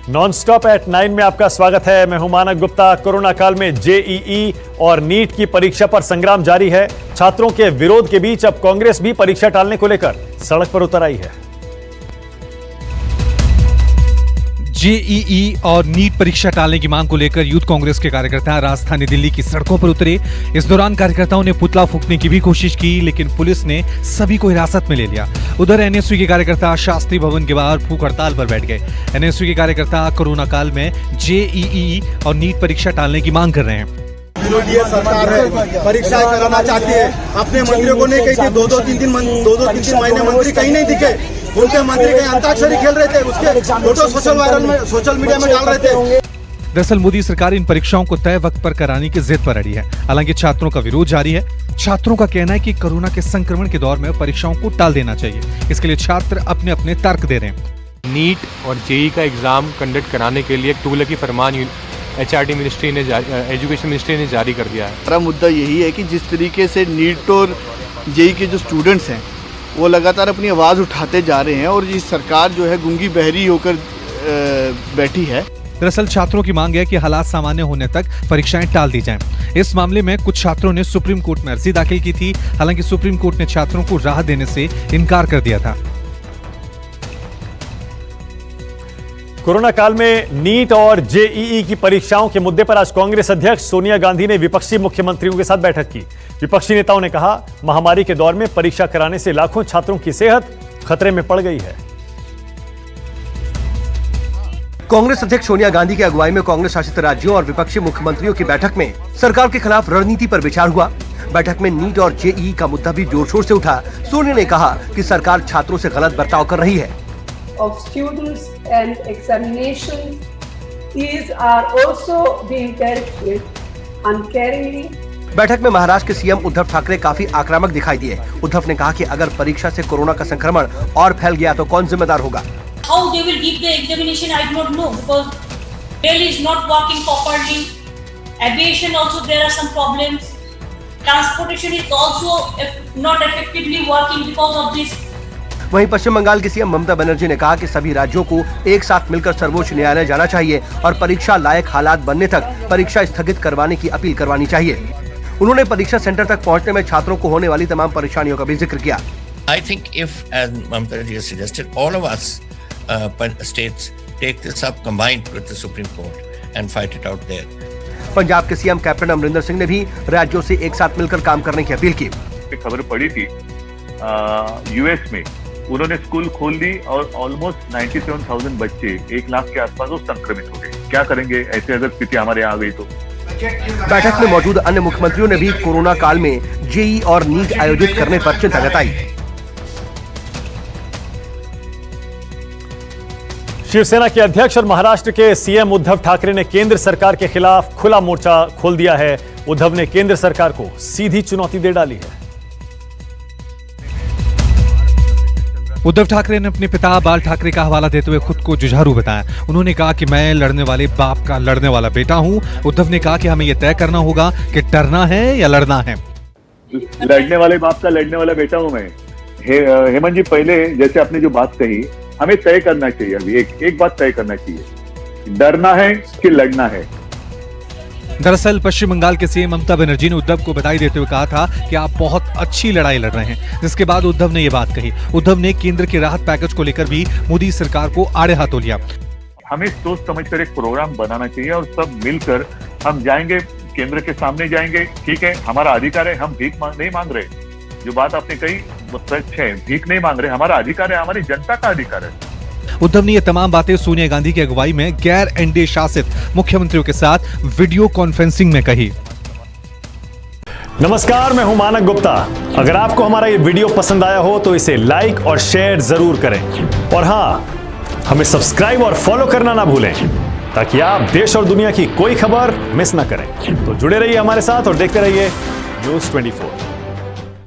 Non stop at 9 में आपका स्वागत है। मैं हूं मानक गुप्ता। कोरोना काल में जेईई और नीट की परीक्षा पर संग्राम जारी है। छात्रों के विरोध के बीच अब कांग्रेस भी परीक्षा टालने को लेकर सड़क पर उतर आई है। जेईई और नीट परीक्षा टालने की मांग को लेकर यूथ कांग्रेस के कार्यकर्ता राजधानी दिल्ली की सड़कों पर उतरे। इस दौरान कार्यकर्ताओं ने पुतला फूंकने की भी कोशिश की, लेकिन पुलिस ने सभी को हिरासत में ले लिया। उधर एनएसयू के कार्यकर्ता शास्त्री भवन के बाहर भूख हड़ताल पर बैठ गए। एनएसयू के कार्यकर्ता कोरोना काल में जेईई और नीट परीक्षा टालने की मांग कर रहे हैं। विरोधी सरकार है, परीक्षाएं कराना चाहती है। अपने मंत्रियों को नहीं कही थी, दो तीन महीने मंत्री कहीं नहीं दिखे। उनके मंत्री कहीं अंताक्षरी खेल रहे थे, उसके फोटो सोशल मीडिया में डाल रहे थे। दरअसल मोदी सरकार इन परीक्षाओं को तय वक्त पर कराने की जिद पर अड़ी है। हालांकि छात्रों का विरोध जारी है। छात्रों का कहना है कि कोरोना के संक्रमण के दौर में परीक्षाओं को टाल देना चाहिए। इसके लिए छात्र अपने अपने तर्क दे रहे हैं। नीट और जेईई का एग्जाम कंडक्ट कराने के लिए एक तुगलकी फरमान एचआरडी मिनिस्ट्री ने एजुकेशन मिनिस्ट्री ने जारी कर दिया है। हमारा मुद्दा यही है कि जिस तरीके से नीट और जेईई के जो स्टूडेंट्स हैं वो लगातार अपनी आवाज़ उठाते जा रहे हैं और ये सरकार जो है गूंगी बहरी होकर बैठी है। दरअसल छात्रों की मांग है कि हालात सामान्य होने तक परीक्षाएं टाल दी जाएं। इस मामले में कुछ छात्रों ने सुप्रीम कोर्ट में अर्जी दाखिल की थी। हालांकि सुप्रीम कोर्ट ने छात्रों को राहत देने से इनकार कर दिया था। कोरोना काल में नीट और जेईई की परीक्षाओं के मुद्दे पर आज कांग्रेस अध्यक्ष सोनिया गांधी ने विपक्षी मुख्यमंत्रियों के साथ बैठक की। विपक्षी नेताओं ने कहा, महामारी के दौर में परीक्षा कराने से लाखों छात्रों की सेहत खतरे में पड़ गई है। कांग्रेस अध्यक्ष सोनिया गांधी की अगुवाई में कांग्रेस शासित राज्यों और विपक्षी मुख्यमंत्रियों की बैठक में सरकार के खिलाफ रणनीति पर विचार हुआ। बैठक में नीट और जेईई का मुद्दा भी जोर शोर से उठा। सोनिया ने कहा कि सरकार छात्रों से गलत बर्ताव कर रही है। Of students and examinations, these are also being carried with uncaringly. बैठक में महाराष्ट्र के सीएम उद्धव ठाकरे काफी आक्रामक दिखाई दिए। उद्धव ने कहा कि अगर परीक्षा से कोरोना का संक्रमण और फैल गया तो कौन जिम्मेदार होगा। How they will give the examination, I do not know, because rail is not working properly. Aviation also there are some problems. Transportation is also not effectively working because of this. वहीं पश्चिम बंगाल की CM Mamata Banerjee ने कहा कि सभी राज्यों को एक साथ मिलकर सर्वोच्च न्यायालय जाना चाहिए और परीक्षा लायक हालात बनने तक परीक्षा स्थगित करवाने की अपील करवानी चाहिए। उन्होंने परीक्षा सेंटर तक पहुंचने में छात्रों को होने वाली तमाम परेशानियों का भी जिक्र किया। I think if, as Mamata ji has suggested, all of us states take this up combined with the Supreme Court and fight it out there. Punjab के सीएम कैप्टन अमरिंदर सिंह ने भी राज्यों से एक साथ मिलकर काम करने की अपील की। खबर पड़ी थी यूएस में उन्होंने स्कूल खोल दी और ऑलमोस्ट 97,000 बच्चे 1 लाख के आसपास वो संक्रमित हो गए। क्या करेंगे ऐसे अगर स्थिति हमारे यहाँ आ गई तो। बैठक में मौजूद अन्य मुख्यमंत्रियों ने भी कोरोना काल में जेईई और नीट आयोजित करने पर चिंता जताई। शिवसेना के अध्यक्ष और महाराष्ट्र के सीएम उद्धव ठाकरे ने केंद्र सरकार के खिलाफ खुला मोर्चा खोल दिया है। उद्धव ने केंद्र सरकार को सीधी चुनौती दे डाली है। उद्धव ठाकरे ने अपने पिता बाल ठाकरे का हवाला देते हुए खुद को जुझारू बताया। उन्होंने कहा कि मैं लड़ने वाले बाप का लड़ने वाला बेटा हूं। उद्धव ने कहा कि हमें यह तय करना होगा कि डरना है या लड़ना है। लड़ने वाले बाप का लड़ने वाला बेटा हूं मैं। हेमंत जी, पहले जैसे आपने जो बात कही, हमें तय करना चाहिए। अभी एक बात तय करना चाहिए, डरना है कि लड़ना है। दरअसल पश्चिम बंगाल के सीएम ममता बनर्जी ने उद्धव को बधाई देते हुए कहा था कि आप बहुत अच्छी लड़ाई लड़ रहे हैं, जिसके बाद उद्धव ने ये बात कही। उद्धव ने केंद्र के राहत पैकेज को लेकर भी मोदी सरकार को आड़े हाथों लिया। हमें सोच समझकर एक प्रोग्राम बनाना चाहिए और सब मिलकर हम जाएंगे, केंद्र के सामने जाएंगे। ठीक है, हमारा अधिकार है, हम भीख नहीं मांग रहे। जो बात आपने कही वो सच है, भीख नहीं मांग रहे, हमारा अधिकार है, हमारी जनता का अधिकार है। उद्धव ने ये तमाम बातें सोनिया गांधी की अगुवाई में गैर एनडीए शासित मुख्यमंत्रियों के साथ वीडियो कॉन्फ्रेंसिंग में कही। नमस्कार, मैं हूं मानक गुप्ता। अगर आपको हमारा ये वीडियो पसंद आया हो तो इसे लाइक और शेयर जरूर करें और हां, हमें सब्सक्राइब और फॉलो करना ना भूलें ताकि आप देश और दुनिया की कोई खबर मिस ना करें। तो जुड़े रहिए हमारे साथ और देखते रहिए न्यूज़ 24।